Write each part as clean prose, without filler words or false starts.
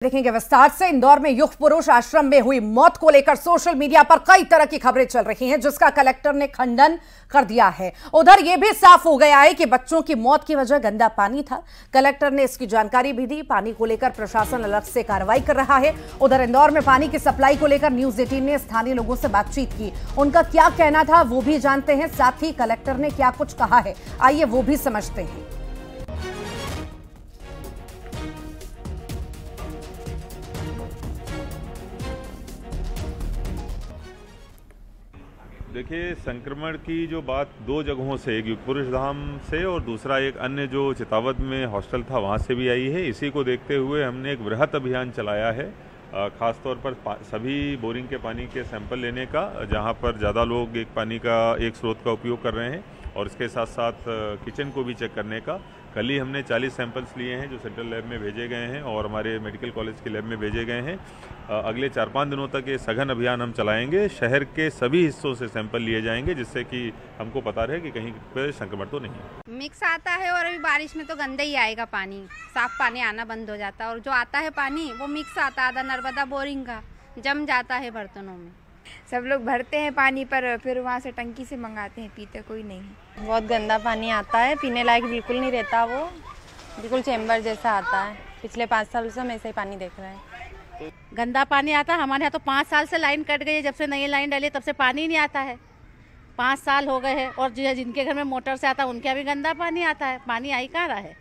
देखेंगे विस्तार से। इंदौर में युग पुरुष आश्रम में हुई मौत को लेकर सोशल मीडिया पर कई तरह की खबरें चल रही हैं, जिसका कलेक्टर ने खंडन कर दिया है। उधर यह भी साफ हो गया है कि बच्चों की मौत की वजह गंदा पानी था। कलेक्टर ने इसकी जानकारी भी दी। पानी को लेकर प्रशासन अलग से कार्रवाई कर रहा है। उधर इंदौर में पानी की सप्लाई को लेकर न्यूज 18 ने स्थानीय लोगों से बातचीत की। उनका क्या कहना था वो भी जानते हैं, साथ ही कलेक्टर ने क्या कुछ कहा है, आइए वो भी समझते हैं। देखिए, संक्रमण की जो बात दो जगहों से, एक युग पुरुष धाम से और दूसरा एक अन्य जो चितावत में हॉस्टल था वहाँ से भी आई है। इसी को देखते हुए हमने एक वृहत अभियान चलाया है, ख़ास तौर पर सभी बोरिंग के पानी के सैंपल लेने का, जहाँ पर ज़्यादा लोग एक स्रोत का उपयोग कर रहे हैं, और इसके साथ साथ किचन को भी चेक करने का। कल ही हमने 40 सैंपल्स लिए हैं जो सेंट्रल लैब में भेजे गए हैं और हमारे मेडिकल कॉलेज के लैब में भेजे गए हैं। अगले 4-5 दिनों तक ये सघन अभियान हम चलाएंगे। शहर के सभी हिस्सों से सैंपल लिए जाएंगे, जिससे कि हमको पता रहे कि कहीं पर संक्रमण तो नहीं है। मिक्स आता है और अभी बारिश में तो गंदा ही आएगा पानी, साफ पानी आना बंद हो जाता है, और जो आता है पानी वो मिक्स आता है, आधा नर्मदा बोरिंग का जम जाता है बर्तनों में। सब लोग भरते हैं पानी, पर फिर वहाँ से टंकी से मंगाते हैं, पीते कोई नहीं। बहुत गंदा पानी आता है, पीने लायक बिल्कुल नहीं रहता, वो बिल्कुल चैम्बर जैसा आता है। पिछले 5 साल से हम ऐसा ही पानी देख रहे हैं। गंदा पानी आता है। हमारे यहाँ तो 5 साल से लाइन कट गई है, जब से नई लाइन डाली तब से पानी नहीं आता है। 5 साल हो गए हैं, और जिनके घर में मोटर से आता है उनके यहाँ भी गंदा पानी आता है। पानी आ ही कहाँ रहा है।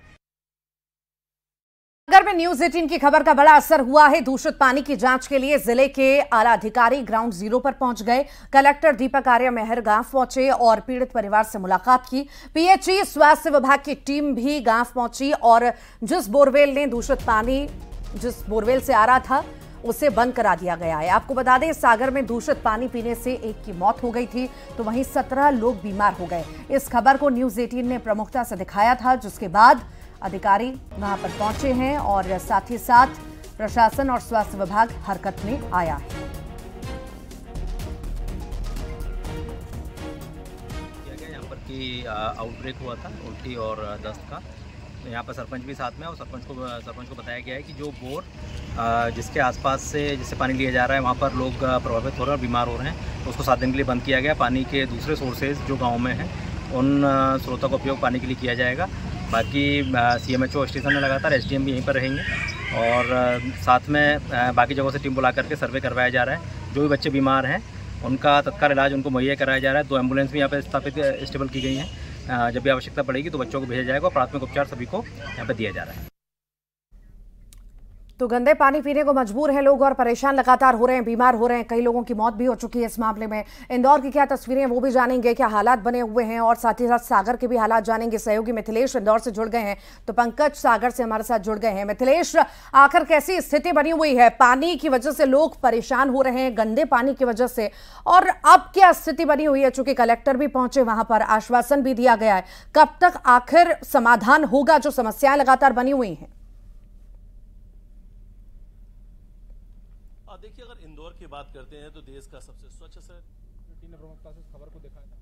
सागर में न्यूज 18 की खबर का बड़ा असर हुआ है। दूषित पानी की जांच के लिए जिले के आला अधिकारी ग्राउंड जीरो पर पहुंच गए। कलेक्टर दीपक आर्य मेहर गांव पहुंचे और पीड़ित परिवार से मुलाकात की। पीएचई स्वास्थ्य विभाग की टीम भी गांव पहुंची और जिस बोरवेल ने दूषित पानी जिस बोरवेल से आ रहा था उसे बंद करा दिया गया है। आपको बता दें, सागर में दूषित पानी पीने से एक की मौत हो गई थी, तो वहीं 17 लोग बीमार हो गए। इस खबर को न्यूज 18 ने प्रमुखता से दिखाया था, जिसके बाद अधिकारी वहां पर पहुंचे हैं और साथ ही साथ प्रशासन और स्वास्थ्य विभाग हरकत में आया है। यहाँ पर की आउटब्रेक हुआ था उल्टी और दस्त का। तो यहाँ पर सरपंच भी साथ में, और सरपंच को बताया गया है कि जो बोर जिसके आसपास से जिससे पानी लिया जा रहा है वहाँ पर लोग प्रभावित हो रहे हैं और बीमार हो रहे हैं, तो उसको 7 दिन के लिए बंद किया गया। पानी के दूसरे सोर्सेज जो गाँव में हैं उन स्रोतों का उपयोग पानी के लिए किया जाएगा। बाकी CMHO स्टेशन में लगातार SDM भी यहीं पर रहेंगे, और साथ में बाकी जगहों से टीम बुला करके सर्वे करवाया जा रहा है। जो भी बच्चे बीमार हैं उनका तत्काल इलाज उनको मुहैया कराया जा रहा है। 2 एम्बुलेंस भी यहाँ पर स्थापित स्टेबल की गई हैं। जब भी आवश्यकता पड़ेगी तो बच्चों को भेजा जाएगा, और प्राथमिक उपचार सभी को यहाँ पर दिया जा रहा है। तो गंदे पानी पीने को मजबूर हैं लोग और परेशान लगातार हो रहे हैं, बीमार हो रहे हैं। कई लोगों की मौत भी हो चुकी है इस मामले में। इंदौर की क्या तस्वीरें वो भी जानेंगे, क्या हालात बने हुए हैं, और साथ ही साथ सागर के भी हालात जानेंगे। सहयोगी मिथिलेश इंदौर से जुड़ गए हैं, तो पंकज सागर से हमारे साथ जुड़ गए हैं। मिथिलेश, आखिर कैसी स्थिति बनी हुई है? पानी की वजह से लोग परेशान हो रहे हैं, गंदे पानी की वजह से, और अब क्या स्थिति बनी हुई है? चूंकि कलेक्टर भी पहुंचे वहां पर, आश्वासन भी दिया गया है, कब तक आखिर समाधान होगा जो समस्याएं लगातार बनी हुई हैं? देखिए, अगर इंदौर की बात करते हैं तो देश का सबसे स्वच्छ शहर, प्रमुखता से खबर को दिखाया था।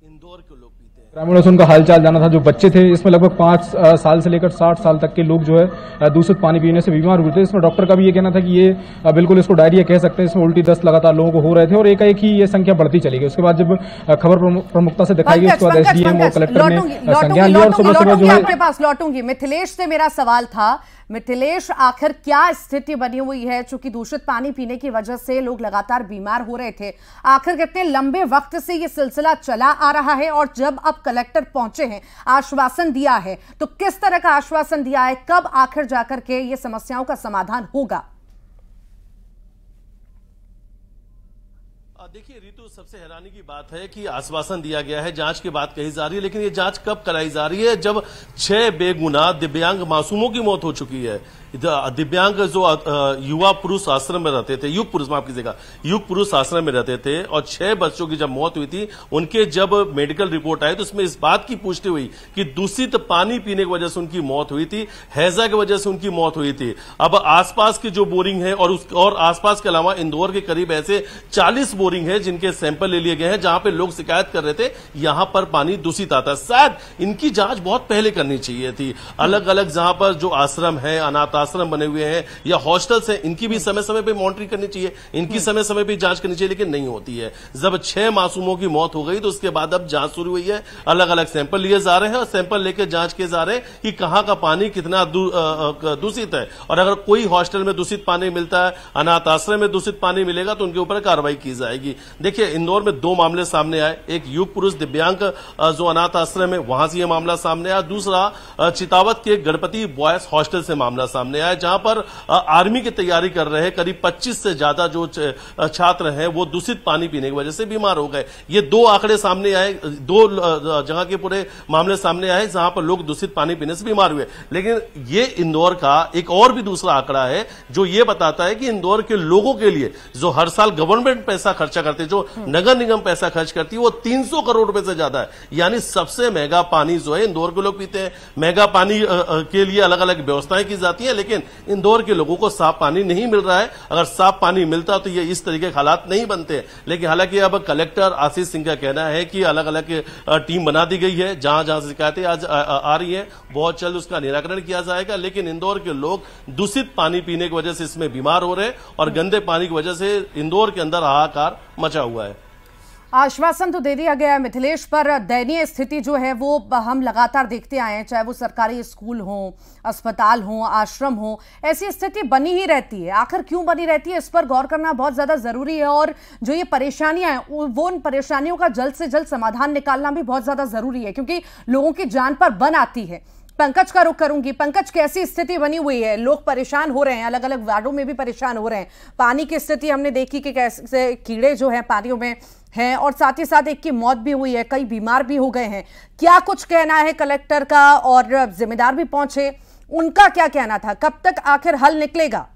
इंदौर के लोग पीते हैं, ग्रामीणों से उनका हालचाल जाना था। जो बच्चे थे, इसमें लगभग 5 साल से लेकर 60 साल तक के लोग जो है दूषित पानी पीने से बीमार हुए थे। इसमें डॉक्टर का भी ये कहना था कि ये बिल्कुल इसको डायरिया कह सकते हैं। इसमें उल्टी दस्त लगातार लोगों को हो रहे थे, और एकाएक ही ये संख्या बढ़ती चली गई। उसके बाद जब खबर प्रमुखता से दिखाई गई, उसके बाद SDM और कलेक्टर ने संज्ञान लिया, और सुबह जो है आपके पास लौटूंगी। मिथिलेश से मेरा सवाल था, मिथिलेश, आखिर क्या स्थिति बनी हुई है? चूंकि दूषित पानी पीने की वजह से लोग लगातार बीमार हो रहे थे, आखिर कितने लंबे वक्त से ये सिलसिला चला आ रहा है, और जब अब कलेक्टर पहुंचे हैं, आश्वासन दिया है, तो किस तरह का आश्वासन दिया है? कब आखिर जाकर के ये समस्याओं का समाधान होगा? देखिए ऋतु, सबसे हैरानी की बात है कि आश्वासन दिया गया है, जांच की बात कही जा रही है, लेकिन ये जांच कब कराई जा रही है जब 6 बेगुनाह दिव्यांग मासूमों की मौत हो चुकी है। दिव्यांग जो युवा पुरुष आश्रम में रहते थे, युग पुरुष माफ कीजिएगा, युग पुरुष आश्रम में रहते थे, और 6 बच्चों की जब मौत हुई थी, उनके जब मेडिकल रिपोर्ट आई तो उसमें इस बात की पुष्टि हुई कि दूषित पानी पीने की वजह से उनकी मौत हुई थी, हैजा की वजह से उनकी मौत हुई थी। अब आसपास की जो बोरिंग है और आसपास के अलावा इंदौर के करीब ऐसे 40 बोरिंग है जिनके सैंपल ले लिए गए हैं, जहां पे लोग शिकायत कर रहे थे यहां पर पानी दूषित आता है। शायद इनकी जांच बहुत पहले करनी चाहिए थी। अलग अलग जहां पर जो आश्रम है, अनाथ आश्रम बने हुए हैं या हॉस्टल्स हैं, इनकी भी समय समय पे मॉनिटरिंग करनी चाहिए, इनकी समय समय पे जांच करनी चाहिए, लेकिन नहीं होती है। जब 6 मासूमों की मौत हो गई तो उसके बाद अब जांच शुरू हुई है, अलग अलग सैंपल लिए जा रहे हैं और सैंपल लेकर जांच किए जा रहे हैं कि कहां का पानी कितना दूषित है, और अगर कोई हॉस्टल में दूषित पानी मिलता है, अनाथ आश्रय में दूषित पानी मिलेगा तो उनके ऊपर कार्रवाई की जाएगी। देखिए, इंदौर में 2 मामले सामने आए, एक युग पुरुष दिव्यांग जो अनाथ आश्रय में, वहां से यह मामला सामने आया, दूसरा चितावत के गणपति बॉयज हॉस्टल से मामला सामने आया, जहां पर आर्मी की तैयारी कर रहे हैं करीब 25 से ज्यादा जो छात्र हैं वो दूषित पानी पीने की वजह से बीमार हो गए। ये 2 आंकड़े सामने आए, 2 जगह के पूरे मामले सामने आए जहां पर लोग दूषित पानी पीने से बीमार हुए। लेकिन ये इंदौर का एक और भी दूसरा आंकड़ा है जो ये बताता है कि इंदौर के लोगों के लिए जो हर साल गवर्नमेंट पैसा खर्चा करती है, जो नगर निगम पैसा खर्च करती है, वो 300 करोड़ रुपए से ज्यादा है। यानी सबसे महंगा पानी जो है इंदौर के लोग पीते हैं। महंगा पानी के लिए अलग अलग व्यवस्थाएं की जाती है, लेकिन इंदौर के लोगों को साफ पानी नहीं मिल रहा है। अगर साफ पानी मिलता तो ये इस तरीके के हालात नहीं बनते। लेकिन हालांकि अब कलेक्टर आशीष सिंह का कहना है कि अलग अलग टीम बना दी गई है, जहां जहां शिकायतें आज आ रही है बहुत जल्द उसका निराकरण किया जाएगा। लेकिन इंदौर के लोग दूषित पानी पीने की वजह से इसमें बीमार हो रहे हैं और गंदे पानी की वजह से इंदौर के अंदर हाहाकार मचा हुआ है। आश्वासन तो दे दिया गया है मिथिलेश, पर दयनीय स्थिति जो है वो हम लगातार देखते आए हैं, चाहे वो सरकारी स्कूल हो, अस्पताल हो, आश्रम हो, ऐसी स्थिति बनी ही रहती है। आखिर क्यों बनी रहती है, इस पर गौर करना बहुत ज्यादा जरूरी है। और जो ये परेशानियां हैं वो उन परेशानियों का जल्द से जल्द समाधान निकालना भी बहुत ज्यादा जरूरी है, क्योंकि लोगों की जान पर बन आती है। पंकज का रुख करूंगी। पंकज, कैसी स्थिति बनी हुई है? लोग परेशान हो रहे हैं, अलग अलग वार्डों में भी परेशान हो रहे हैं। पानी की स्थिति हमने देखी कि कैसे कीड़े जो हैं पानियों में हैं, और साथ ही साथ एक की मौत भी हुई है, कई बीमार भी हो गए हैं। क्या कुछ कहना है कलेक्टर का? और जिम्मेदार भी पहुंचे, उनका क्या कहना था? कब तक आखिर हल निकलेगा?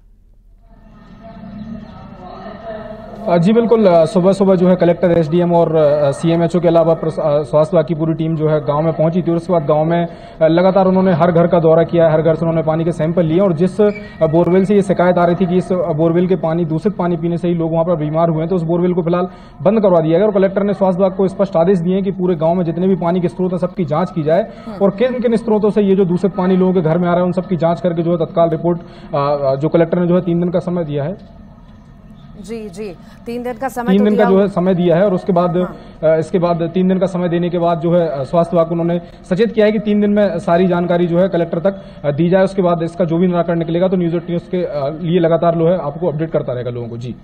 जी बिल्कुल, सुबह सुबह जो है कलेक्टर, एसडीएम और सीएमएचओ के अलावा स्वास्थ्य विभाग की पूरी टीम जो है गांव में पहुंची थी। और उसके बाद गांव में लगातार उन्होंने हर घर का दौरा किया, हर घर से उन्होंने पानी के सैंपल लिए। और जिस बोरवेल से ये शिकायत आ रही थी कि इस बोरवेल के पानी, दूषित पानी पीने से ही लोग वहां पर बीमार हुए हैं, तो उस बोरवेल को फिलहाल बंद करवा दिया गया। और कलेक्टर ने स्वास्थ्य विभाग को स्पष्ट आदेश दिए कि पूरे गांव में जितने भी पानी के स्रोत है सबकी जांच की जाए, और किन किन स्रोतों से ये जो दूषित पानी लोगों के घर में आ रहा है उन सबकी जांच करके जो है तत्काल रिपोर्ट, जो कलेक्टर ने जो है 3 दिन का समय दिया है। जी 3 दिन का समय, 3 दिन का जो है समय दिया है। और उसके बाद इसके बाद 3 दिन का समय देने के बाद जो है स्वास्थ्य विभाग को उन्होंने सचेत किया है कि 3 दिन में सारी जानकारी जो है कलेक्टर तक दी जाए। उसके बाद इसका जो भी निराकरण निकलेगा तो न्यूज़ 18 के लिए लगातार जो है आपको अपडेट करता रहेगा लोगों को। जी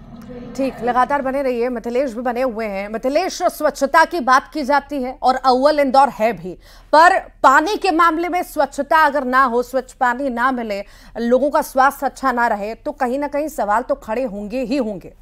ठीक, लगातार बने रहिए। मिथिलेश भी बने हुए हैं। मिथिलेश, स्वच्छता की बात की जाती है और अव्वल इंदौर है भी, पर पानी के मामले में स्वच्छता अगर ना हो, स्वच्छ पानी ना मिले, लोगों का स्वास्थ्य अच्छा ना रहे, तो कहीं ना कहीं सवाल तो खड़े होंगे ही होंगे।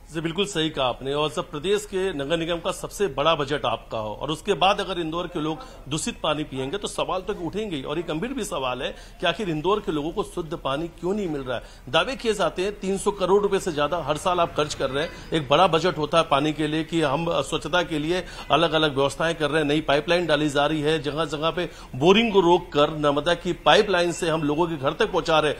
जी बिल्कुल सही कहा आपने। और जब प्रदेश के नगर निगम का सबसे बड़ा बजट आपका हो और उसके बाद अगर इंदौर के लोग दूषित पानी पिएंगे तो सवाल तो उठेंगे। और ये गंभीर भी सवाल है कि आखिर इंदौर के लोगों को शुद्ध पानी क्यों नहीं मिल रहा है। दावे किए जाते हैं 300 करोड़ रुपए से ज्यादा हर साल आप खर्च कर रहे हैं, एक बड़ा बजट होता है पानी के लिए कि हम स्वच्छता के लिए अलग अलग व्यवस्थाएं कर रहे हैं, नई पाइपलाइन डाली जा रही है, जगह जगह पे बोरिंग को रोक कर नर्मदा की पाइपलाइन से हम लोगों के घर तक पहुंचा रहे,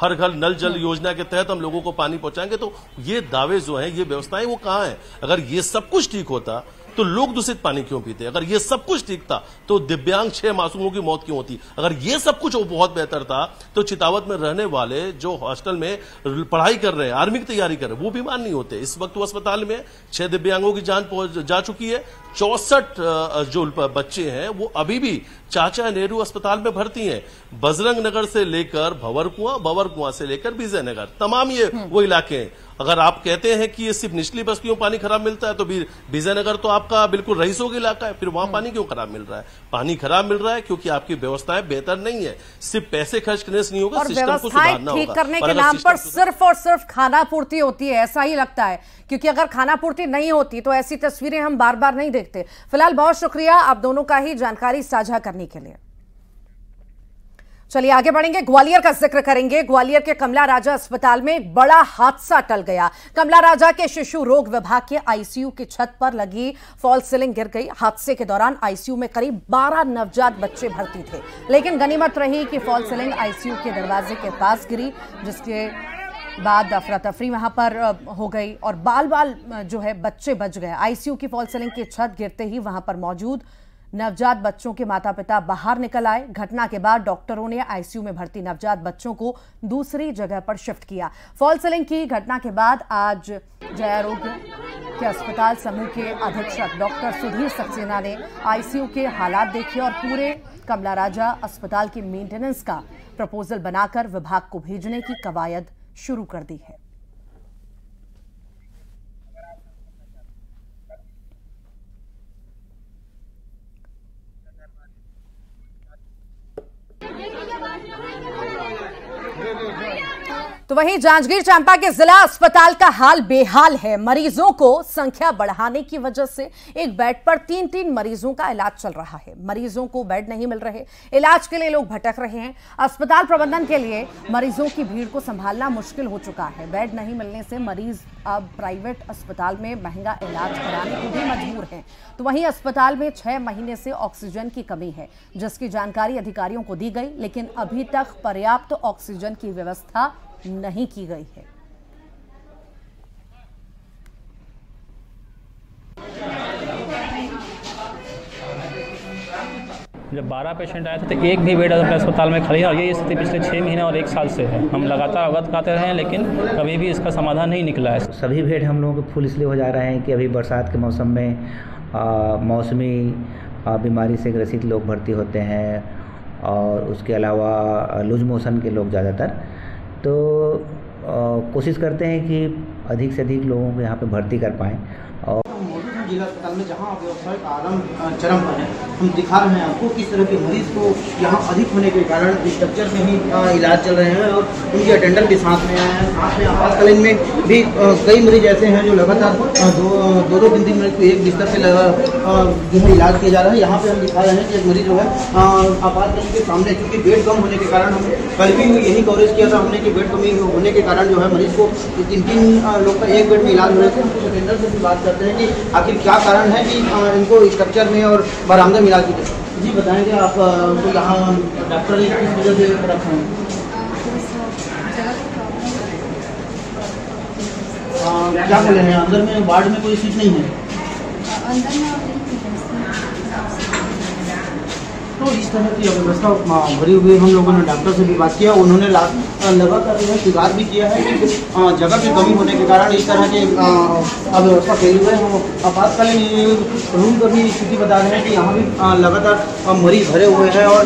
हर घर नल जल योजना के तहत हम लोगों को पानी पहुंचाएंगे। तो ये दावे जो है, ये व्यवस्थाएं वो कहां है? अगर ये सब कुछ ठीक होता तो लोग दूषित पानी क्यों पीते? अगर ये सब कुछ ठीक था तो दिव्यांग 6 मासूमों की मौत क्यों होती? अगर ये सब कुछ बहुत बेहतर था तो चितावत में रहने वाले जो हॉस्टल में पढ़ाई कर रहे हैं, आर्मी की तैयारी कर रहे हैं, वो बीमार नहीं होते। इस वक्त वो अस्पताल में 6 दिव्यांगों की जान जा चुकी है। 64 जो बच्चे हैं वो अभी भी चाचा नेहरू अस्पताल में भर्ती हैं। बजरंग नगर से लेकर भंवर कुआं से लेकर विजयनगर, तमाम ये वो इलाके हैं। अगर आप कहते हैं कि ये सिर्फ निचली बस्तियों पानी खराब मिलता है तो विजयनगर तो आपका बिल्कुल रईसों का इलाका है, फिर वहां पानी क्यों खराब मिल रहा है? पानी खराब मिल रहा है क्योंकि आपकी व्यवस्थाएं बेहतर नहीं है। सिर्फ पैसे खर्च करने से नहीं होगा, सिस्टम को सुधारना होगा। ठीक करने के नाम पर सिर्फ और सिर्फ खाना पूर्ति होती है, ऐसा ही लगता है, क्योंकि अगर खाना पूर्ति नहीं होती तो ऐसी तस्वीरें हम बार बार नहीं देखते। फिलहाल बहुत शुक्रिया आप दोनों का ही जानकारी साझा करने के लिए। चलिए आगे बढ़ेंगे, ग्वालियर का जिक्र करेंगे। ग्वालियर के कमला राजा अस्पताल में एक बड़ा हादसा टल गया। कमला राजा के शिशु रोग विभाग के आईसीयू की छत पर लगी फॉल सीलिंग गिर गई। हादसे के दौरान आईसीयू में करीब 12 नवजात बच्चे भर्ती थे, लेकिन गनीमत रही कि फॉल सीलिंग आईसीयू के दरवाजे के पास गिरी, जिसके बाद अफरा तफरी वहां पर हो गई और बाल जो है बच्चे बच गए। आईसीयू की फॉल सीलिंग की छत गिरते ही वहां पर मौजूद नवजात बच्चों के माता पिता बाहर निकल आए। घटना के बाद डॉक्टरों ने आईसीयू में भर्ती नवजात बच्चों को दूसरी जगह पर शिफ्ट किया। फॉल सीलिंग की घटना के बाद आज जयारोग्य के अस्पताल समूह के अधीक्षक डॉक्टर सुधीर सक्सेना ने आईसीयू के हालात देखे और पूरे कमला राजा अस्पताल की मेंटेनेंस का प्रपोजल बनाकर विभाग को भेजने की कवायद शुरू कर दी है। तो वहीं जांजगीर चांपा के जिला अस्पताल का हाल बेहाल है। मरीजों को संख्या बढ़ाने की वजह से एक बेड पर 3-3 मरीजों का इलाज चल रहा है। मरीजों को बेड नहीं मिल रहे, इलाज के लिए लोग भटक रहे हैं। अस्पताल प्रबंधन के लिए मरीजों की भीड़ को संभालना मुश्किल हो चुका है। बेड नहीं मिलने से मरीज अब प्राइवेट अस्पताल में महंगा इलाज कराने को भी मजबूर हैं। तो वहीं अस्पताल में 6 महीने से ऑक्सीजन की कमी है, जिसकी जानकारी अधिकारियों को दी गई, लेकिन अभी तक पर्याप्त ऑक्सीजन की व्यवस्था नहीं की गई है। जब 12 पेशेंट आए थे तो एक भी बेड अस्पताल में खड़ी है और ये स्थिति पिछले 6 महीने और 1 साल से है। हम लगातार अवगत कराते रहे हैं, लेकिन कभी भी इसका समाधान नहीं निकला है। सभी बेड हम लोगों के फुल इसलिए हो जा रहे हैं कि अभी बरसात के मौसम में मौसमी बीमारी से ग्रसित लोग भर्ती होते हैं और उसके अलावा लूज मोशन के लोग ज़्यादातर। तो कोशिश करते हैं कि अधिक से अधिक लोगों को यहाँ पे भर्ती कर पाएँ। और जिला अस्पताल में जहाँ व्यवसाय का आरंभ चरम पर है, हम दिखा रहे हैं आपको किस तरह के मरीज को यहाँ अधिक होने के कारण स्ट्रक्चर में ही इलाज चल रहे हैं और उनके अटेंडर भी साथ में आए हैं। साथ में आपातकालीन में भी कई मरीज ऐसे हैं जो लगातार दो दिन मरीज को एक बिस्तर से जो है इलाज किया जा रहा है। यहाँ पे हम दिखा रहे हैं कि एक मरीज जो है आपातकालीन के सामने, क्योंकि बेड कम होने के कारण हम कल भी यही कवरेज किया था हमने कि बेड कमी होने के कारण जो है मरीज को 3 लोग का एक बेड में इलाज हो रहे थे। हम कुछ अटेंडर से भी बात करते हैं कि आखिर क्या कारण है कि इनको स्ट्रक्चर में और बरामदे में इलाज की जाए। जी बताएंगे आप तो यहाँ डॉक्टर किस वजह से रखे हैं? क्या बोले हैं, अंदर में वार्ड में कोई सीट नहीं है? तो इस तरह की अव्यवस्था भरी हुई हम लोगों ने डॉक्टर से भी बात किया। उन्होंने लगातार स्वीकार भी किया है कि जगह की कमी होने के कारण इस तरह की अव्यवस्था फैली हुई है। आपातकालीन रूम पर भी स्थिति बता रहे हैं कि यहाँ भी लगातार मरीज भरे हुए हैं और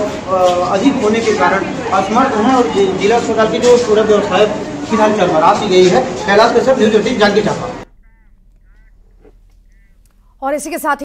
अधिक होने के कारण असमर्थ हैं और जिला अस्पताल की जो पूरा व्यवस्था फिलहाल चरमरा दी गई है। कैलाश कश्यप, न्यूज़ 18, जांजगीर चांपा। और इसी के साथ